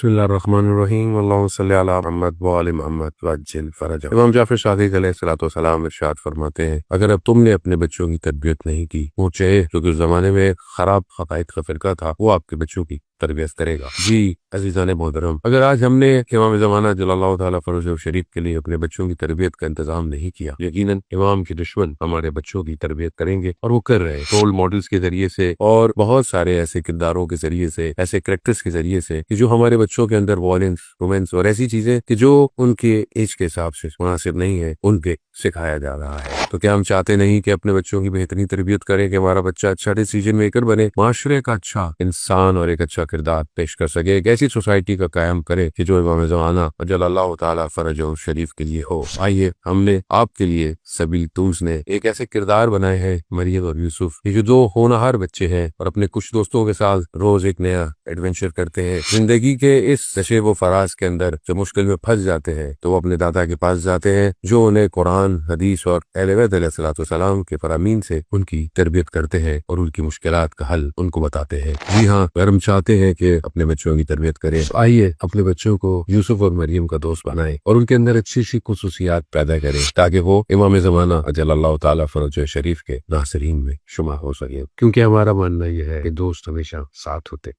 بسم اللہ الرحمن الرحیم اللہم صلی علی محمد وآل محمد وعجل فرجہ۔ امام جعفر صادق علیہ الصلوۃ والسلام ارشاد فرماتے ہیں، اگر اب تم نے اپنے بچوں کی تربیت نہیں کی، وہ چاہے جو کہ اس زمانے میں خراب عقائد کا فرقہ تھا، وہ آپ کے بچوں کی تربیت کرے گا۔ جی عزیزان محترم، اگر آج ہم نے امام زمانہ جل اللہ تعالیٰ فرج و شریف کے لیے اپنے بچوں کی تربیت کا انتظام نہیں کیا، یقیناً امام کے دشمن ہمارے بچوں کی تربیت کریں گے، اور وہ کر رہے ہیں رول ماڈلز کے ذریعے سے اور بہت سارے ایسے کرداروں کے ذریعے سے، ایسے کریکٹرز کے ذریعے سے کہ جو ہمارے بچوں کے اندر وائلنس، رومانس اور ایسی چیزیں کہ جو ان کے ایج کے حساب سے مناسب نہیں ہے، ان پہ سکھایا جا رہا ہے۔ تو کیا ہم چاہتے نہیں کہ اپنے بچوں کی بہترین تربیت کریں کہ ہمارا بچہ اچھا ڈیسیجن میکر بنے، معاشرے کا اچھا انسان اور ایک اچھا کردار پیش کر سکے، ایک ایسی سوسائٹی کا قیام کرے کہ جو امام زمانہ جل اللہ تعالیٰ فرج و شریف کے لیے ہو۔ آئیے ہم نے آپ کے لیے سبیل ٹولز نے ایک ایسے کردار بنائے ہیں، مریم اور یوسف، یہ جو دو ہونہار بچے ہیں اور اپنے کچھ دوستوں کے ساتھ روز ایک نیا ایڈونچر کرتے ہیں۔ زندگی کے اس نشیب و فراز کے اندر جب مشکل میں پھنس جاتے ہیں تو وہ اپنے دادا کے پاس جاتے ہیں، جو انہیں قرآن، حدیث اور اہل بیت علیہ الصلوۃ والسلام کے فرامین سے ان کی تربیت کرتے ہیں اور ان کی مشکلات کا حل ان کو بتاتے ہیں۔ جی ہاں، اگر ہم چاہتے ہیں کہ اپنے بچوں کی تربیت کریں تو آئیے اپنے بچوں کو یوسف اور مریم کا دوست بنائیں اور ان کے اندر اچھی اچھی خصوصیات پیدا کریں تاکہ وہ امام زمانہ جل اللہ تعالیٰ فرج و شریف کے ناصرین میں شمار ہو سکے، کیونکہ ہمارا ماننا یہ ہے کہ دوست ہمیشہ ساتھ ہوتے